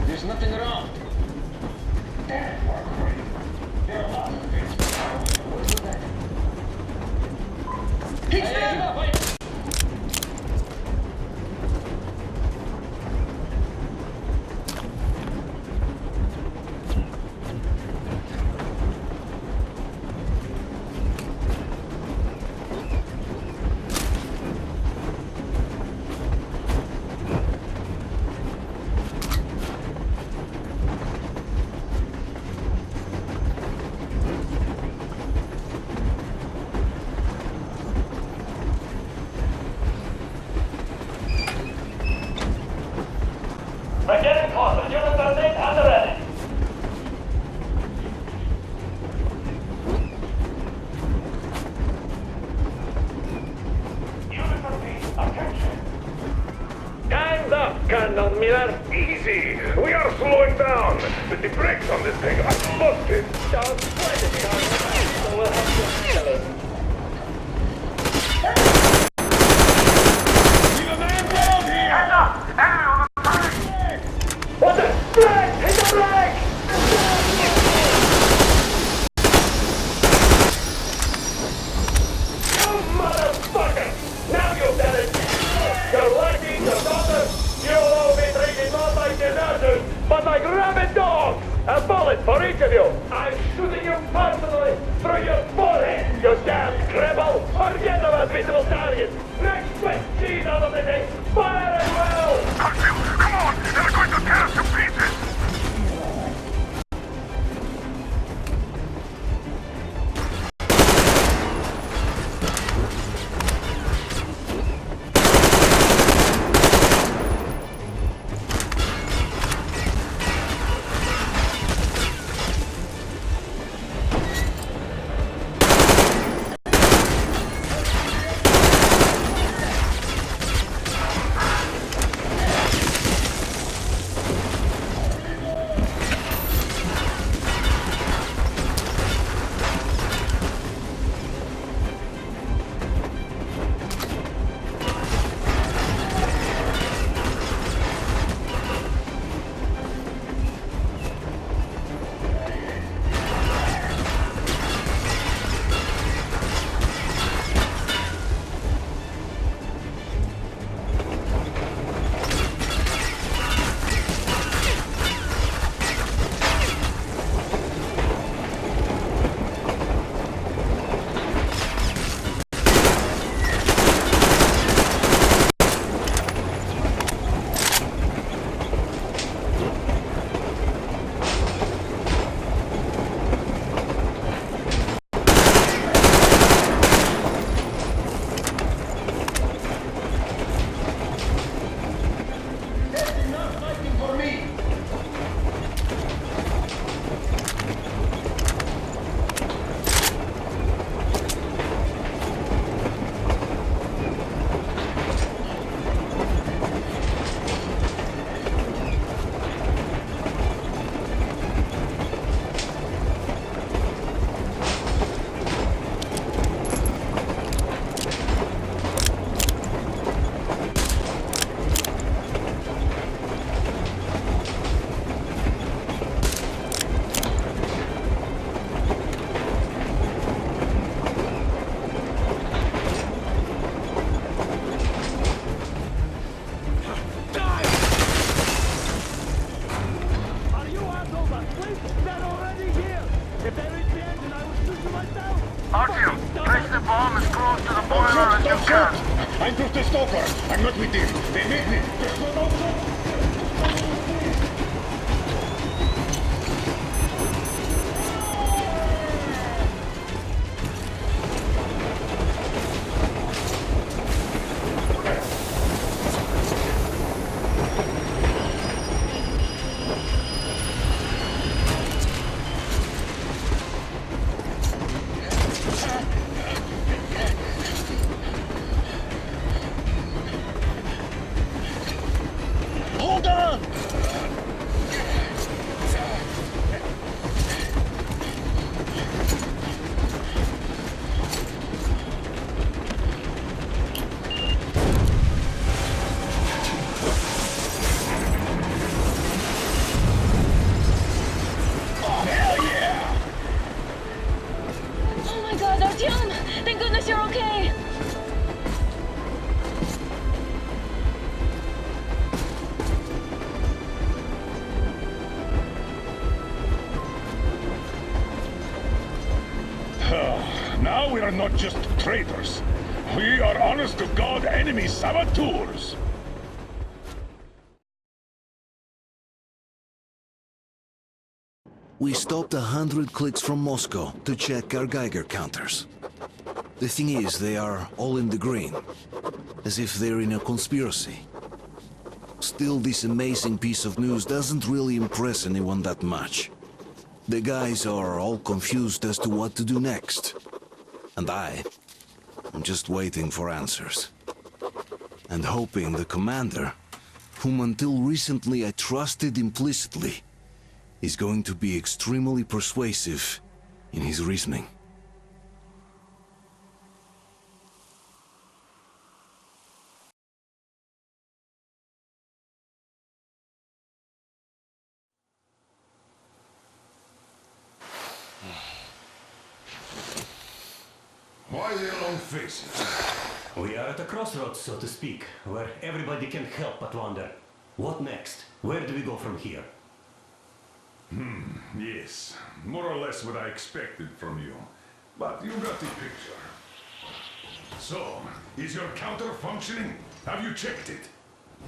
There's nothing around. Damn, we're crazy. There are lots of things. What's with that? Stand up, wait! We're getting closer. Units are made and ready. Units are made. Attention. Time's up, Colonel Miller. Easy. We are slowing down. But the brakes on this thing are busted. Don't sweat it, Colonel. So we'll have to kill it. Leave a man down here! Hands up! Everyone! What the? Brake! Hit the brake! You motherfucker! Now you've done it! Your lucky, your daughter, you'll all be treated not like deserters, but like rabid dogs! A bullet for each of you! I'm shooting you personally through your forehead, you damn cripple! Forget about visible targets! Next quick cheese out of the thing! Fire as well! Come on! They're going to tear us to pieces! bomb as close to the boiler as you can. I'm just a stalker. I'm not with them. They made me. There's no doubt. Hold on! Oh my god, Artyom! Thank goodness you're okay! Now we are not just traitors. We are honest-to-God enemy saboteurs. We stopped 100 clicks from Moscow to check our Geiger counters. The thing is, they are all in the green, as if they're in a conspiracy. Still, this amazing piece of news doesn't really impress anyone that much. The guys are all confused as to what to do next. And I'm just waiting for answers. And hoping the commander, whom until recently I trusted implicitly, is going to be extremely persuasive in his reasoning. Why the long faces? We are at a crossroads, so to speak, where everybody can help but wonder. What next? Where do we go from here? Yes. More or less what I expected from you. But you got the picture. So, is your counter functioning? Have you checked it?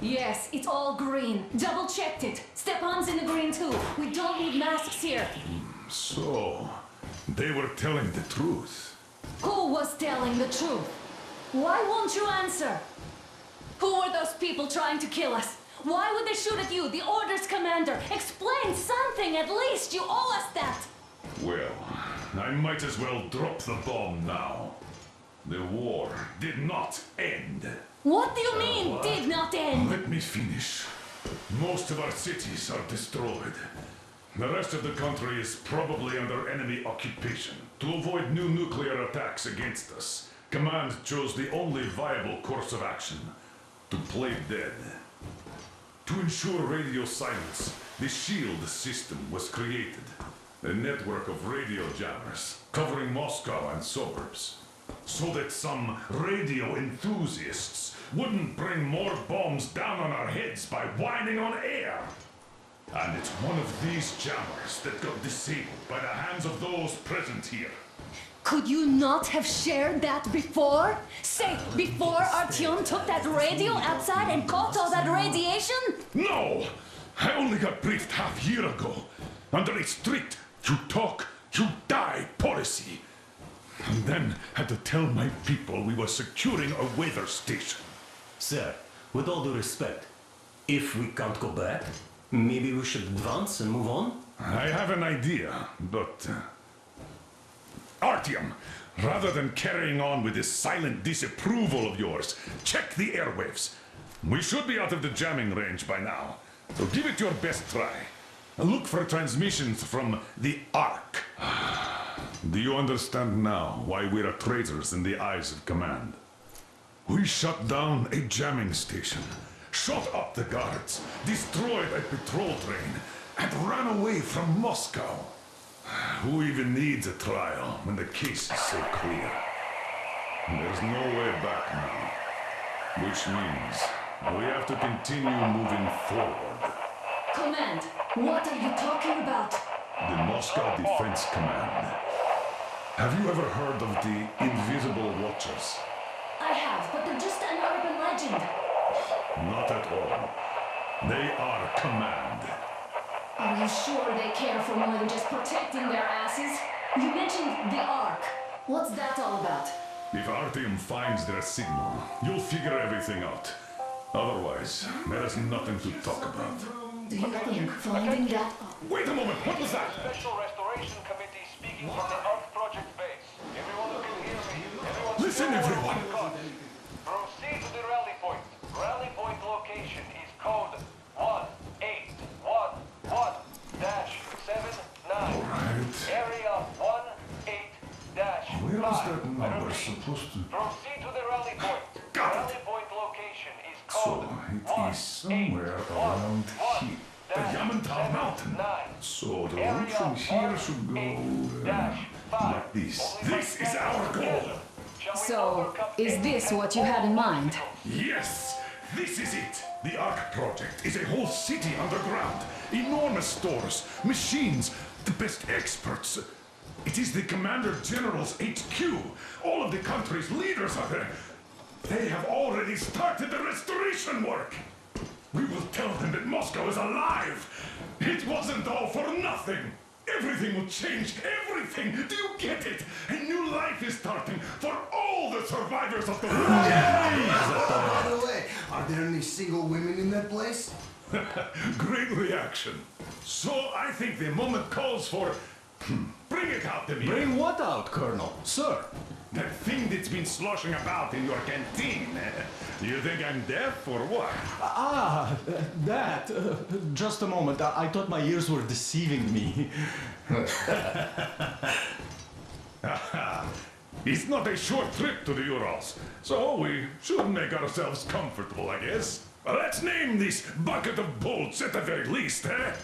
Yes, it's all green. Double-checked it. Stepan's in the green too. We don't need masks here. So, they were telling the truth. Who was telling the truth? Why won't you answer? Who were those people trying to kill us? Why would they shoot at you, the Order's commander? Explain something, at least! You owe us that! Well, I might as well drop the bomb now. The war did not end. What do you mean, did not end? Let me finish. Most of our cities are destroyed. The rest of the country is probably under enemy occupation. To avoid new nuclear attacks against us, Command chose the only viable course of action: to play dead. To ensure radio silence, the SHIELD system was created. A network of radio jammers covering Moscow and suburbs. So that some radio enthusiasts wouldn't bring more bombs down on our heads by whining on air. And it's one of these jammers that got disabled by the hands of those present here. Could you not have shared that before? Say, before Artyom took that radio outside and caught all that radiation? No! I only got briefed half year ago. Under a strict, you talk, you die policy. And then had to tell my people we were securing a weather station. Sir, with all due respect, if we can't go back, maybe we should advance and move on? I have an idea, but... Artyom, rather than carrying on with this silent disapproval of yours, check the airwaves. We should be out of the jamming range by now, so give it your best try. Look for transmissions from the Ark. Do you understand now why we're traitors in the eyes of Command? We shut down a jamming station, shot up the guards, destroyed a patrol train, and ran away from Moscow. Who even needs a trial when the case is so clear? There's no way back now. Which means we have to continue moving forward. Command, what are you talking about? The Moscow Defense Command. Have you ever heard of the Invisible Watchers? I have, but they're just an urban legend. Not at all. They are command. Are you sure they care for more than just protecting their asses? You mentioned the Ark. What's that all about? If Artyom finds their signal, you'll figure everything out. Otherwise, there's nothing to talk about. Do you think finding that... Wait a moment, what was that? Special Restoration Committee speaking from the Ark Project base. Everyone who can hear me, Listen, everyone! Proceed to the rally point. Rally point location is code 1811-79. Area 18-5. Where is that number supposed to... Proceed to the rally point. Rally point location is So, code it is somewhere around here. The Yamantau Mountain. So, the route from here should go... like this. This is our goal! So, is this what you had in mind? Yes! This is it! The Ark Project is a whole city underground. Enormous stores, machines, the best experts. It is the Commander General's HQ. All of the country's leaders are there. They have already started the restoration work. We will tell them that Moscow is alive. It wasn't all for nothing. Everything will change, everything! Do you get it? A new life is starting for all the survivors of the war! By the way, are there any single women in that place? Great reaction. So I think the moment calls for... Bring it out to me. Bring what out, Colonel? Sir? That thing that's been sloshing about in your canteen. You think I'm deaf or what? Ah, that. Just a moment. I thought my ears were deceiving me. It's not a short trip to the Urals, so we should make ourselves comfortable, I guess. Let's name this bucket of bolts at the very least, eh?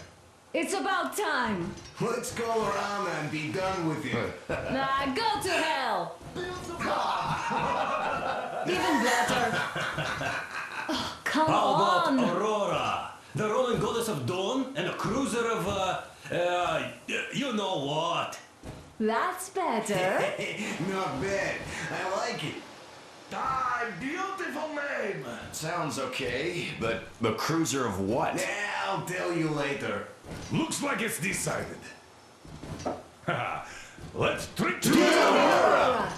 It's about time! Let's go around and be done with it. Nah, go to hell! Even better. Oh, come How about on! Aurora? The rolling goddess of dawn and a cruiser of, you know what? That's better. Not bad. I like it. Ah, beautiful name! Sounds okay, but the cruiser of what? Yeah, I'll tell you later. Looks like it's decided. Let's trick to Aurora!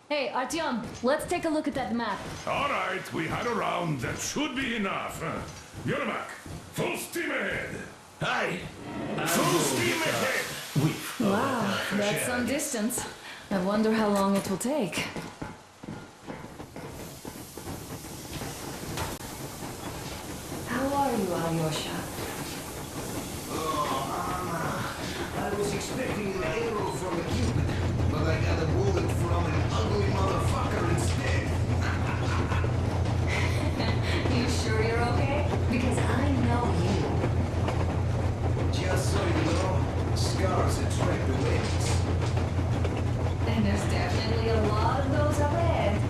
Hey, Artyom, let's take a look at that map. All right, we had a round. That should be enough. Yermak, full steam ahead. Aye. Full steam ahead. Wow, that's some distance. I wonder how long it will take. How are you, Alyosha? Oh, Anna. I was expecting an arrow from a Cupid, but I got a bullet from an ugly motherfucker instead. You sure you're okay? Because I know you. Just so you know, scars attract the winds. And there's definitely a lot of those up ahead.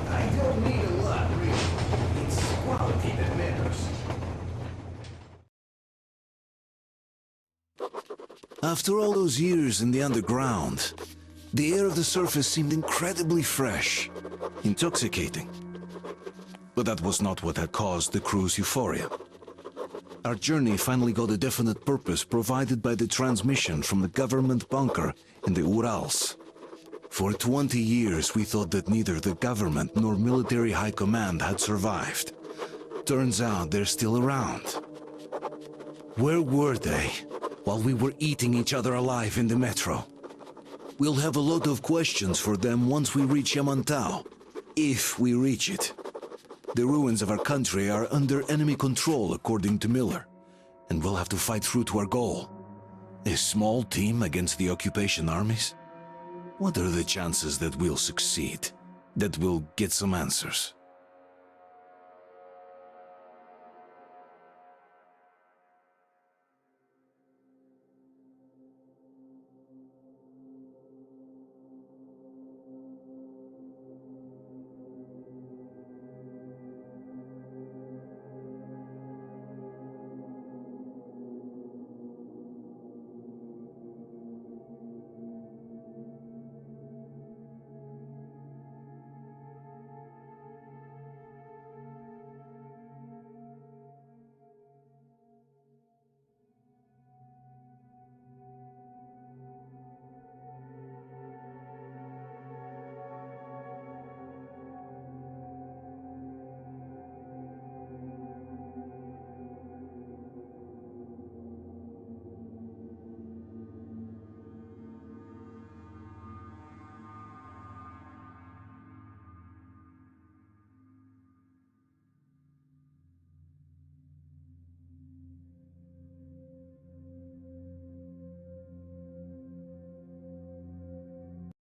I don't need a lot, really. It's quality that matters. After all those years in the underground, the air of the surface seemed incredibly fresh, intoxicating. But that was not what had caused the crew's euphoria. Our journey finally got a definite purpose provided by the transmission from the government bunker in the Urals. For 20 years we thought that neither the government nor military high command had survived. Turns out they're still around. Where were they while we were eating each other alive in the metro? We'll have a lot of questions for them once we reach Yamantau, if we reach it. The ruins of our country are under enemy control, according to Miller, and we'll have to fight through to our goal. A small team against the occupation armies? What are the chances that we'll succeed? That we'll get some answers?